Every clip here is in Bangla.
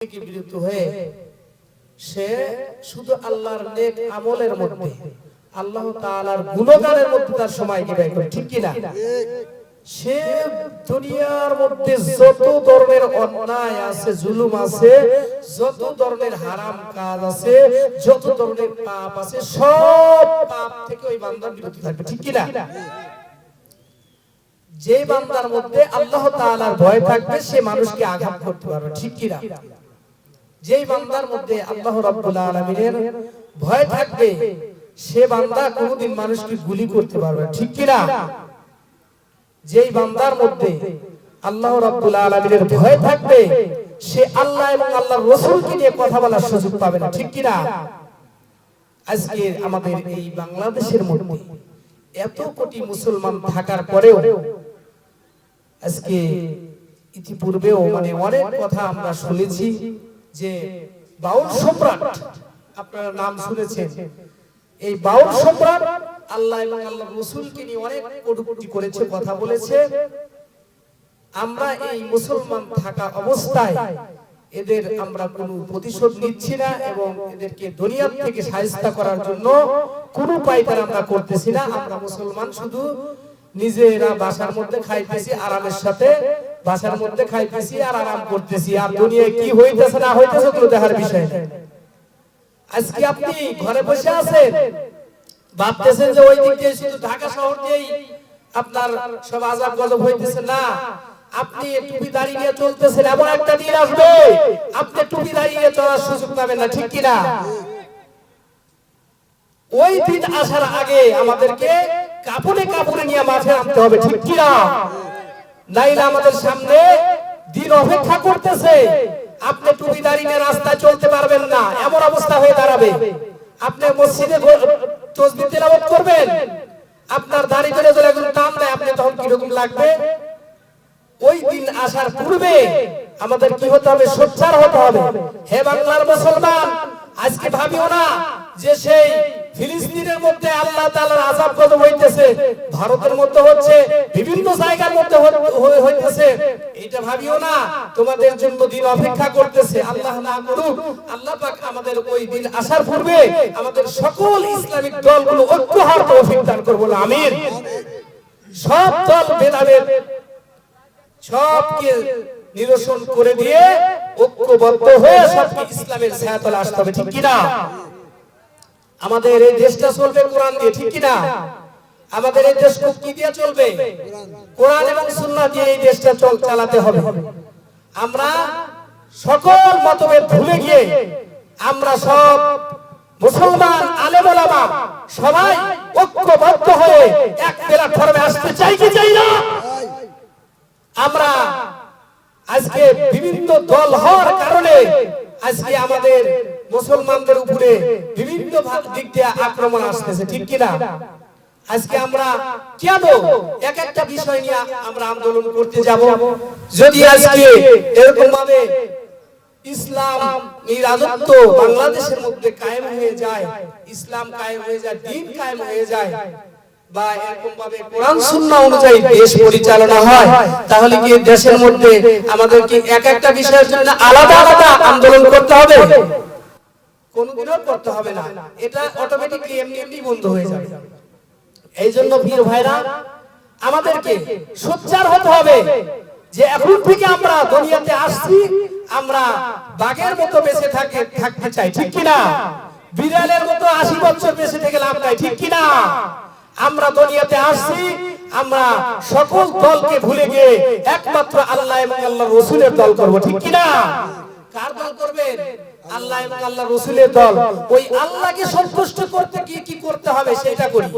থেকে বিরত হয়ে সে শুধু আল্লাহর নেক আমলের মধ্যে আল্লাহ তাআলার গুণগানের মধ্যে তার সময়কে ব্যয় করে, ঠিক কি না? সে দুনিয়ার মধ্যে যত ধরনের অন্যায় আছে, জুলুম আছে, যত ধরনের হারাম কাজ আছে, যত ধরনের পাপ আছে, সব পাপ থেকে ওই বান্দা বিরত থাকবে, ঠিক কি না? যে বান্দার মধ্যে আল্লাহ তাআলার ভয় থাকবে সে মানুষকে আঘাত করতে পারবে, ঠিক কি না? যেই বান্দার মধ্যে আল্লাহ রাব্বুল আলামিনের ভয় থাকবে সে বান্দা কোনোদিন মানুষকে গুলি করতে পারবে, ঠিক কি না? যেই বান্দার মধ্যে আল্লাহ রাব্বুল আলামিনের ভয় থাকবে সে আল্লাহ এবং আল্লাহর রাসূলকে নিয়ে কথা বলার সুযোগ পাবে না, ঠিক কি না? আজকে আমাদের এই বাংলাদেশের মধ্যে এত কোটি মুসলমান থাকার পরেও আজকে ইতিপূর্বেও অনেক কথা আমরা শুনেছি যে বাউল সম্রাট, আপনারা নাম শুনেছেন, এই বাউল সম্রাট আল্লাহ এবং আল্লাহর রাসূলকে নিয়ে অনেক কটূক্তি করেছে, কথা বলেছে। আমরা এই মুসলমান থাকা অবস্থায় এদের আমরা কোনো প্রতিশোধ নিচ্ছি না এবং এদেরকে দুনিয়া থেকে শায়েস্তা করার জন্য কোনো পায়তারা আমরা করতেছি না। আমরা মুসলমান শুধু নিজেরা বাসার মধ্যে খাইতেছি আরামের সাথে, বাসার মধ্যে খাইতেছি আর আরাম করতেছি, আর দুনিয়ায় কি হইতেছে না হইতেছে ওগুলো দেখার বিষয় না। আজকে আপনি ঘরে বসে আছেন, ভাবতেছেন যে ওই দিক দিয়ে শুধু ঢাকা শহর দিয়েই আপনার সব আযাব গজব হইতেছে, না। আপনি টুপি দাঁড়িয়ে নিয়ে চলতেছেন, এমন একটা দিন আসবে আপনি টুপি দাঁড়িয়ে নিয়ে চলার সুযোগ পাবেন না, ঠিক কি না? ওই দিন আসার আগে আমাদেরকে কাপড়ে কাপড়ে নিয়ে মাঠে নামতে হবে, ঠিক কি না? নাইলে আমাদের সামনে দিন অপেক্ষা করতেছে, আপনি টুপি দাঁড়িয়ে নিয়ে রাস্তায় চলতে পারবেন না, এমন অবস্থা হয়ে দাঁড়াবে। আপনি মসজিদে তাসবিহ তেলাওয়াত করবেন, আপনার দাড়ি বেড়ে চলে একজন টান দেয়, আপনি তখন কিরকম লাগবে? ওই দিন আসার পূর্বে আমাদের কি হতে হবে? সোচ্চার হতে হবে। হে বাংলার মুসলমান, আজকে ভাবিও না যে সেই ফিলিস্তিনের মধ্যে আল্লাহ তাআলার আযাব গজব হইতেছে, ভারতের মধ্যে হচ্ছে, বিভিন্ন জায়গার মধ্যে হইতেছে, এটা ভাবিও না। তোমাদের জন্য দিন অপেক্ষা করতেছে। আল্লাহ না করুক, আল্লাহ পাক আমাদের ওই দিন আসার পূর্বে আমাদের সকল ইসলামিক দলগুলো ঐক্য হওয়ার তৌফিক দান করুন, আমিন। সব দল ভেদাভেদ সবকে নিরসন করে দিয়ে ঐক্যবদ্ধ হয়ে সবকে ইসলামের ছায়াতলে আসতে হবে, ঠিক কি না? আমাদের এই দেশটা চলবে কোরআন দিয়ে, ঠিক কি না? আমাদের এই দেশ কি দিয়ে চলবে? কোরআন এবং সুন্নাহ দিয়ে এই দেশটা চালাতে হবে। আমরা সকল মতভেদ ভুলে গিয়ে আমরা সব মুসলমান আলেম ওলামা সবাই ঐক্যবদ্ধ হয়ে এক প্ল্যাটফর্মে আসতে চাই কি চাই না? আমরা আজকে বিভিন্ন দল হওয়ার কারণে আজকে আমাদের মুসলমানদের উপরে বিভিন্ন দিক দিয়ে আক্রমণ আসতেছে, ঠিক কি না? আজকে আমরা কেন এক একটা বিষয় নিয়ে আমরা আন্দোলন করতে যাব? যদি আজকে এরকম ভাবে ইসলাম এই রাজত্ব বাংলাদেশের মধ্যে কায়েম হয়ে যায়, ইসলাম কায়েম হয়ে যায়, দ্বীন কায়েম হয়ে যায়, বা এরকম ভাবে কোরআন সুন্নাহ অনুযায়ী দেশ পরিচালনা হয়, তাহলে কি দেশের মধ্যে আমাদের কি এক একটা বিষয়ের জন্য আলাদা আলাদা আন্দোলন করতে হবে? কোনদিনও করতে হবে না, এটা অটোমেটিক্যালি এমনি বন্ধ হয়ে যাবে। এই জন্য প্রিয় ভাইরা, আমাদেরকে সোচ্চার হতে হবে যে এখন থেকে আমরা দুনিয়াতে আসছি, আমরা বাঘের মতো বেঁচে থাকতে চাই, ঠিক কি না? বিড়ালের মতো 80 বছর বেঁচে থেকে লাভ নাই, ঠিক কি না? আমরা দুনিয়াতে আসছি, আমরা সকল দলকে ভুলে গিয়ে একমাত্র আল্লাহ এবং আল্লাহর রাসূলের দল করব, ঠিক কি না? কার দল করবেন? আল্লাহ এবং আল্লাহর রাসূলের দল। ওই আল্লাহকে সন্তুষ্ট করতে কি করতে হবে সেটা করি।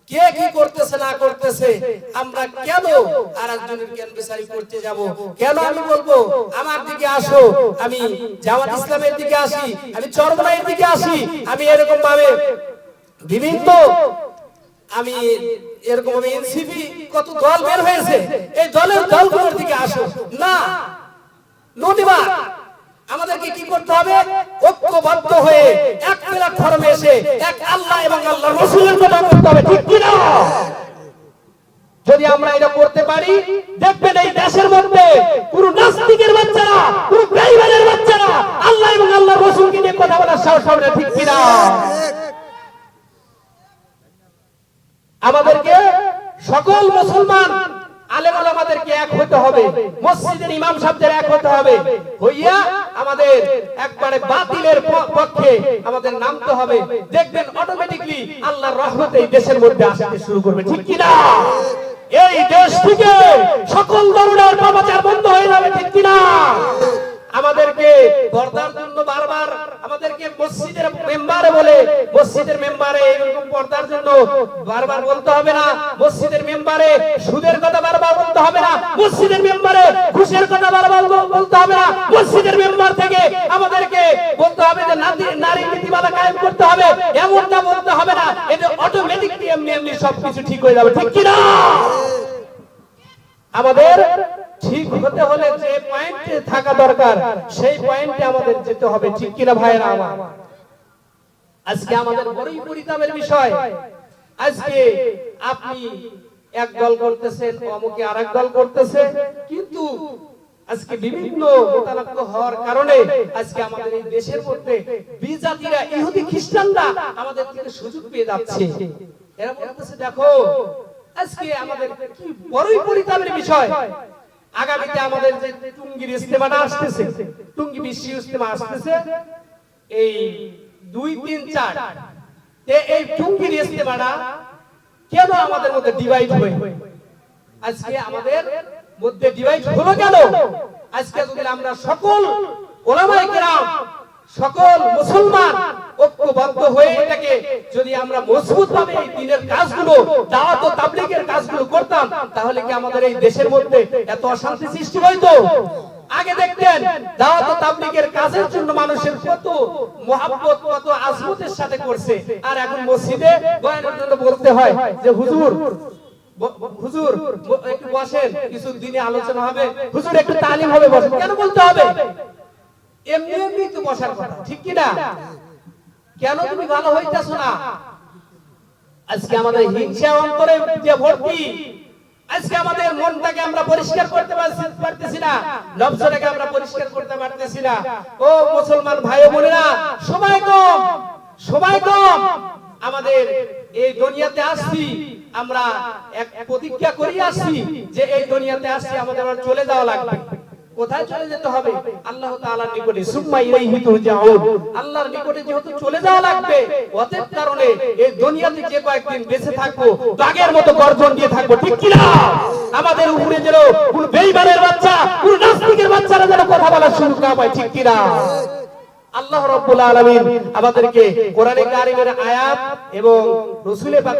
কে কি করতেছে না করতেছে আমরা কেন আরেকজনের জ্ঞান বিচারি করতে যাব? কেন আমি বলবো আমার দিকে আসো, আমি জামাত ইসলামের দিকে আসি, আমি চরমনাইয়ের দিকে আসি, আমি এরকম ভাবে বিভিন্ন আমি এরকম ভাবে এনসিপি কত দল বের হয়েছে, এই দলগুলোর দিকে আসো না, নদিবা আমাদেরকে কি করতে হবে? ঐক্যবদ্ধ হয়ে এক প্ল্যাটফর্মে এসে এক আল্লাহ এবং আল্লাহর রাসূলের কথা বলতে হবে, ঠিক কি না? যদি আমরা এটা করতে পারি, দেখবেন এই দেশের মধ্যে পুরো নাস্তিকের বাচ্চারা, পুরো বেঈমানের বাচ্চারা আল্লাহ এবং আল্লাহর রাসূলকে নিয়ে কথা বলার সাহস হবে না, ঠিক কিনা? আমাদেরকে সকল মুসলমান আলেম ওলামাদেরকে এক হতে হবে, মসজিদের ইমাম সাহেবদের এক হতে হবে, হইয়া আমাদের একবারে বাতিলের পক্ষে আমাদের নামতে হবে। দেখবেন অটোমেটিকলি আল্লাহর রহমত এই দেশের মধ্যে আসতে শুরু করবে, ঠিক কি না? এই দেশ থেকে সকল ধরনের পাপাচার বন্ধ হয়ে যাবে, ঠিক কি না? আমাদেরকে পর্দার জন্য বারবার আমাদেরকে মসজিদের মেম্বারে বলে, মসজিদের মেম্বারে এরকম পর্দার জন্য বারবার বলতে হবে না, মসজিদের মেম্বারে সুদের কথা বারবার বলতে হবে না, মসজিদের মেম্বারে ঘুষের কথা বারবার বলতে হবে না, মসজিদের মেম্বার থেকে আমাদেরকে বলতে হবে যে নারী নীতিমালা কায়েম করতে হবে, এমনটা বলতে হবে না। এটা অটোমেটিকলি এমনি এমনি সবকিছু ঠিক হয়ে যাবে, ঠিক কি না? আমাদের ঠিক হতে হলে যে পয়েন্টে থাকা দরকার সেই পয়েন্টে আমাদের যেতে হবে, ঠিক কিনা ভাইরা আমার? আজকে আমাদের বড়ই পরিতাপের বিষয়, আজকে আপনি এক দল করতেছেন, অমুকে আরেক দল করতেছে, কিন্তু আজকে বিভিন্ন মোতালাক্ক হওয়ার কারণে আজকে আমাদের এই দেশের মধ্যে বিজাতিরা, ইহুদি খ্রিস্টানরা আমাদের থেকে সুযোগ পেয়ে যাচ্ছে। এরা বলতেছে দেখো আজকে আমাদের কি বড়ই পরিতাপের বিষয়, আগামীতে আমাদের যে টুঙ্গির ইজতেমাটা আসতেছে, টুঙ্গি বিশ্ব ইজতেমা আসতেছে, এই 2, 3, 4 এই টুঙ্গির ইজতেমাটা কেন আমাদের মধ্যে ডিভাইড হয়? আজকে আমাদের মধ্যে ডিভাইড হলো কেন? আজকে যদি আমরা সকল ওলামায়ে কেরাম, সকল মুসলমান ঐক্যবদ্ধ হয়ে এটাকে যদি আমরা মজবুত ভাবে এই দ্বীনের কাজগুলো, দাওয়াত ও তাবলীগের কাজগুলো করতাম, তাহলে কি আমাদের এই দেশের মধ্যে এত অশান্তি সৃষ্টি হইতো? আগে দেখতেন দাওয়াত ও তাবলীগের কাজের জন্য মানুষের কত মহব্বত, কত আজমতের সাথে করছে, আর এখন মসজিদে বয়ানের জন্য বলতে হয় যে হুজুর হুজুর একটু বসেন, কিছু দিনে আলোচনা হবে, হুজুর একটু তালিম হবে, বসেন। কেন বলতে হবে? এমনি এমনি তো বসার কথা, ঠিক কি না? কেন তুমি ভালো হইতাছো না? আজকে আমাদের হিংসা অন্তরে যে ভর্তি, আজকে আমাদের মনটাকে আমরা পরিষ্কার করতে পারতেছি না, নফসটাকে আমরা পরিষ্কার করতে পারতেছি না। ও মুসলমান ভাই ও বোনেরা, সময় কম, সময় কম। আমাদের এই দুনিয়াতে আসছি, আমরা এক প্রতিজ্ঞা করি আসছি যে এই দুনিয়াতে আসছি, আমাদের আর চলে যাওয়া লাগবে। কোথায় চলে যেতে হবে? আল্লাহ তাআলার নিকটে, সুম্মা ইলাইহি তুরজাউন। আল্লাহর নিকটে যেহেতু চলে যাওয়া লাগবে, অতএব কারণে এই দুনিয়াতে যে কয়েকদিন বেঁচে থাকবো বাঘের মতো গর্জন দিয়ে থাকবো, ঠিক কি না? আমাদের উপরে যেন কোন বেঈমানের বাচ্চা, কোন নাস্তিকের বাচ্চারা যেন কথা বলার সুযোগ না পায়, ঠিক কি না? আল্লাহ রাব্বুল আলামিন আমাদেরকে কোরআনে কারীমের আয়াত এবং রাসূলের পাক